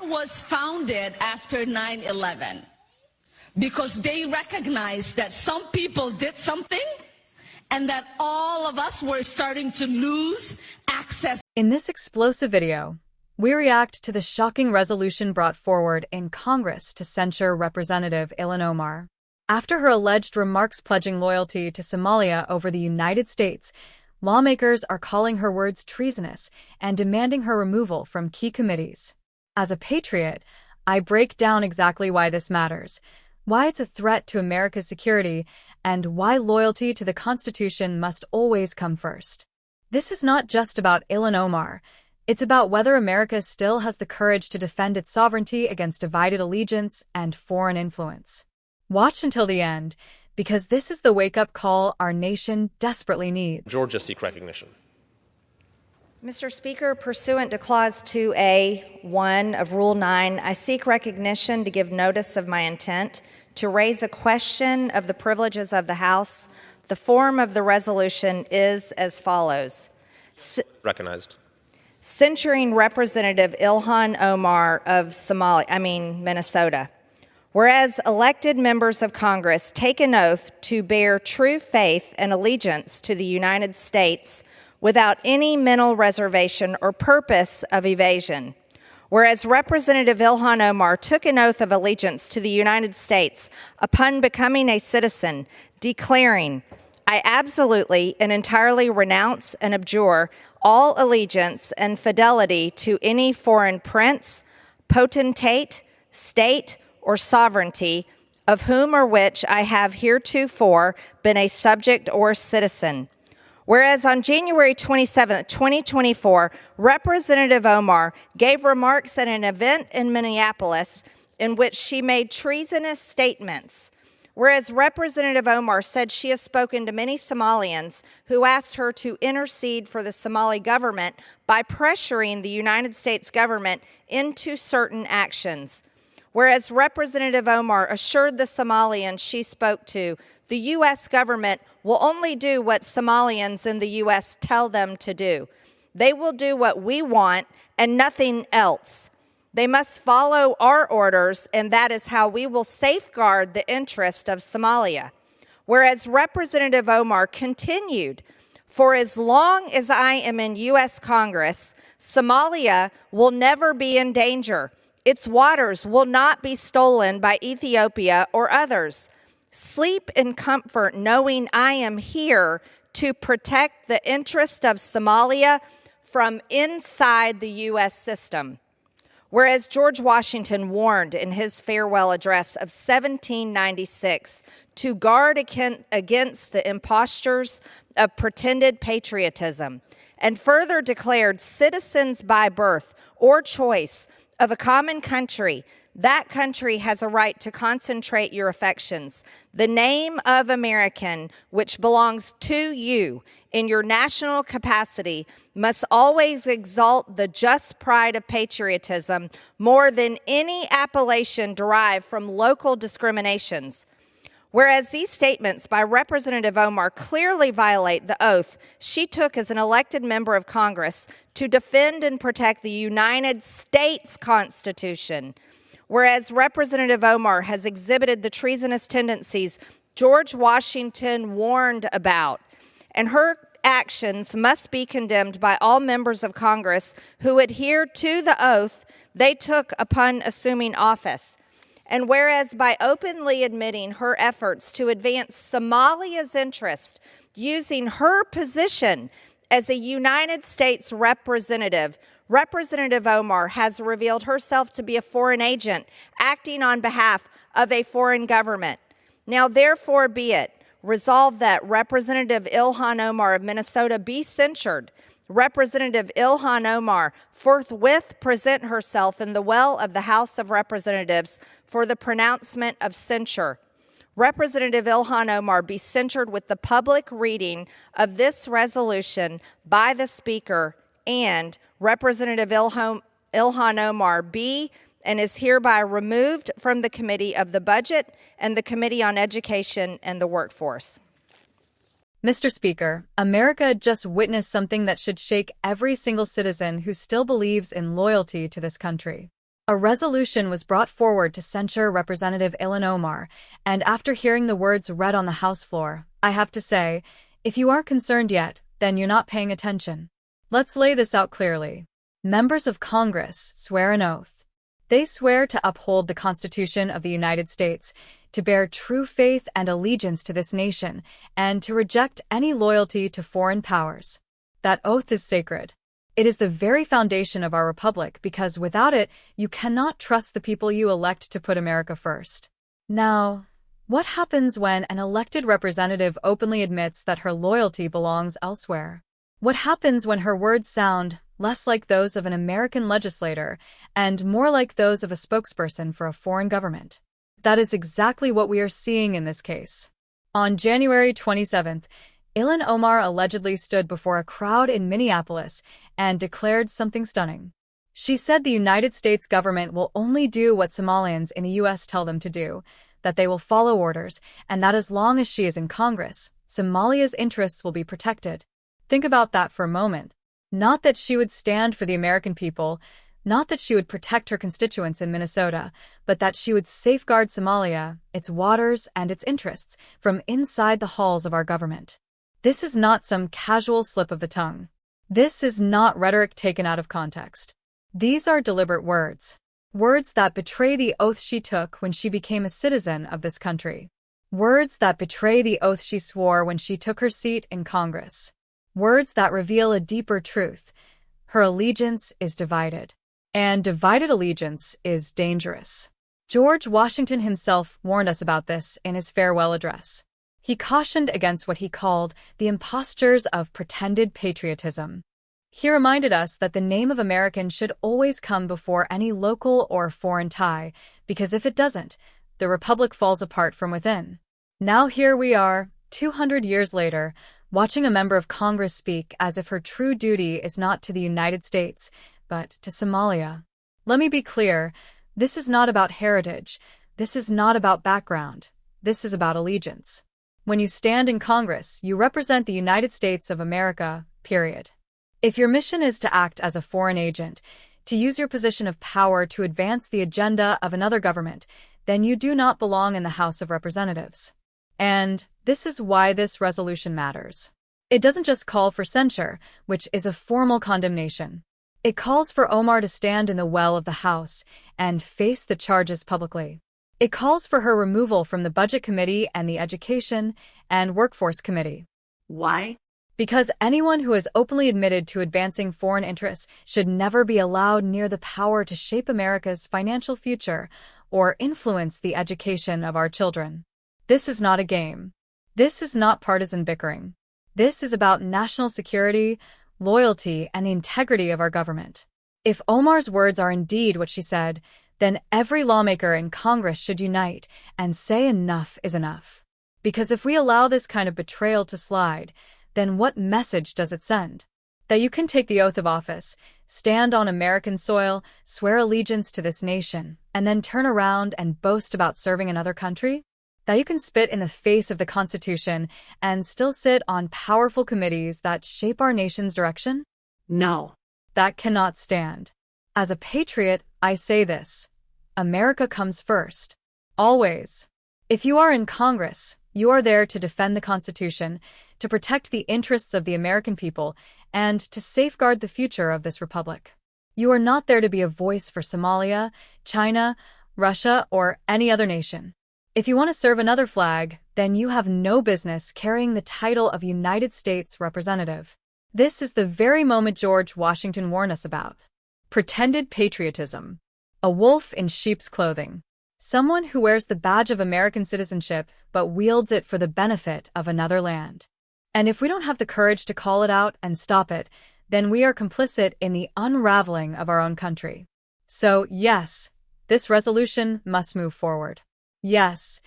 was founded after 9/11 because they recognized that some people did something and that all of us were starting to lose access. In this explosive video, we react to the shocking resolution brought forward in Congress to censure Representative Ilhan Omar. After her alleged remarks pledging loyalty to Somalia over the United States, lawmakers are calling her words treasonous and demanding her removal from key committees. As a patriot, I break down exactly why this matters, why it's a threat to America's security, and why loyalty to the Constitution must always come first. This is not just about Ilhan Omar. It's about whether America still has the courage to defend its sovereignty against divided allegiance and foreign influence. Watch until the end, because this is the wake-up call our nation desperately needs. Georgia seek recognition. Mr. Speaker, pursuant to Clause 2A.1 of Rule 9, I seek recognition to give notice of my intent to raise a question of the privileges of the House. The form of the resolution is as follows. Recognized. Censuring Representative Ilhan Omar of Minnesota. Whereas elected members of Congress take an oath to bear true faith and allegiance to the United States without any mental reservation or purpose of evasion. Whereas Representative Ilhan Omar took an oath of allegiance to the United States upon becoming a citizen, declaring, "I absolutely and entirely renounce and abjure all allegiance and fidelity to any foreign prince, potentate, state, or sovereignty, of whom or which I have heretofore been a subject or citizen." Whereas on January 27, 2024, Representative Omar gave remarks at an event in Minneapolis in which she made treasonous statements. Whereas Representative Omar said she has spoken to many Somalians who asked her to intercede for the Somali government by pressuring the United States government into certain actions. Whereas Representative Omar assured the Somalians she spoke to, the U.S. government will only do what Somalians in the U.S. tell them to do. They will do what we want and nothing else. They must follow our orders, and that is how we will safeguard the interest of Somalia. Whereas Representative Omar continued, "For as long as I am in U.S. Congress, Somalia will never be in danger. Its waters will not be stolen by Ethiopia or others. Sleep in comfort knowing I am here to protect the interest of Somalia from inside the U.S. system." Whereas George Washington warned in his farewell address of 1796 to guard against the impostures of pretended patriotism, and further declared citizens by birth or choice of a common country, that country has a right to concentrate your affections. The name of American, which belongs to you in your national capacity, must always exalt the just pride of patriotism more than any appellation derived from local discriminations. Whereas these statements by Representative Omar clearly violate the oath she took as an elected member of Congress to defend and protect the United States Constitution. Whereas Representative Omar has exhibited the treasonous tendencies George Washington warned about, and her actions must be condemned by all members of Congress who adhere to the oath they took upon assuming office. And whereas by openly admitting her efforts to advance Somalia's interest using her position as a United States representative, Representative Omar has revealed herself to be a foreign agent acting on behalf of a foreign government. Now, therefore be it resolved that Representative Ilhan Omar of Minnesota be censured. Representative Ilhan Omar forthwith present herself in the well of the House of Representatives for the pronouncement of censure. Representative Ilhan Omar be censured with the public reading of this resolution by the Speaker, and Representative Ilhan Omar be and is hereby removed from the Committee of the Budget and the Committee on Education and the Workforce. Mr. Speaker, America just witnessed something that should shake every single citizen who still believes in loyalty to this country. A resolution was brought forward to censure Representative Ilhan Omar, and after hearing the words read on the House floor, I have to say, if you aren't concerned yet, then you're not paying attention. Let's lay this out clearly. Members of Congress swear an oath. They swear to uphold the Constitution of the United States, to bear true faith and allegiance to this nation, and to reject any loyalty to foreign powers. That oath is sacred. It is the very foundation of our republic because without it, you cannot trust the people you elect to put America first. Now, what happens when an elected representative openly admits that her loyalty belongs elsewhere? What happens when her words sound less like those of an American legislator and more like those of a spokesperson for a foreign government? That is exactly what we are seeing in this case. On January 27th, Ilhan Omar allegedly stood before a crowd in Minneapolis and declared something stunning. She said the United States government will only do what Somalians in the U.S. tell them to do, that they will follow orders, and that as long as she is in Congress, Somalia's interests will be protected. Think about that for a moment. Not that she would stand for the American people, not that she would protect her constituents in Minnesota, but that she would safeguard Somalia, its waters, and its interests from inside the halls of our government. This is not some casual slip of the tongue. This is not rhetoric taken out of context. These are deliberate words. Words that betray the oath she took when she became a citizen of this country. Words that betray the oath she swore when she took her seat in Congress. Words that reveal a deeper truth. Her allegiance is divided. And divided allegiance is dangerous. George Washington himself warned us about this in his farewell address. He cautioned against what he called the impostures of pretended patriotism. He reminded us that the name of American should always come before any local or foreign tie, because if it doesn't, the republic falls apart from within. Now here we are, 200 years later, watching a member of Congress speak as if her true duty is not to the United States, but to Somalia. Let me be clear, this is not about heritage, this is not about background, this is about allegiance. When you stand in Congress, you represent the United States of America, period. If your mission is to act as a foreign agent, to use your position of power to advance the agenda of another government, then you do not belong in the House of Representatives. And this is why this resolution matters. It doesn't just call for censure, which is a formal condemnation. It calls for Omar to stand in the well of the House and face the charges publicly. It calls for her removal from the Budget Committee and the Education and Workforce Committee. Why? Because anyone who is openly admitted to advancing foreign interests should never be allowed near the power to shape America's financial future or influence the education of our children. This is not a game. This is not partisan bickering. This is about national security, loyalty, and the integrity of our government. If Omar's words are indeed what she said, then every lawmaker in Congress should unite and say enough is enough. Because if we allow this kind of betrayal to slide, then what message does it send? That you can take the oath of office, stand on American soil, swear allegiance to this nation, and then turn around and boast about serving another country? That you can spit in the face of the Constitution and still sit on powerful committees that shape our nation's direction? No. That cannot stand. As a patriot, I say this. America comes first. Always. If you are in Congress, you are there to defend the Constitution, to protect the interests of the American people, and to safeguard the future of this republic. You are not there to be a voice for Somalia, China, Russia, or any other nation. If you want to serve another flag, then you have no business carrying the title of United States Representative. This is the very moment George Washington warned us about. Pretended patriotism. A wolf in sheep's clothing. Someone who wears the badge of American citizenship but wields it for the benefit of another land. And if we don't have the courage to call it out and stop it, then we are complicit in the unraveling of our own country. So, yes, this resolution must move forward. Yes,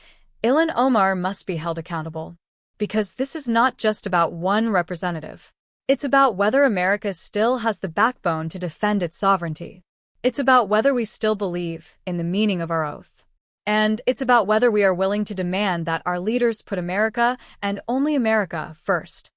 Ilhan Omar must be held accountable. Because this is not just about one representative. It's about whether America still has the backbone to defend its sovereignty. It's about whether we still believe in the meaning of our oath. And it's about whether we are willing to demand that our leaders put America and only America first.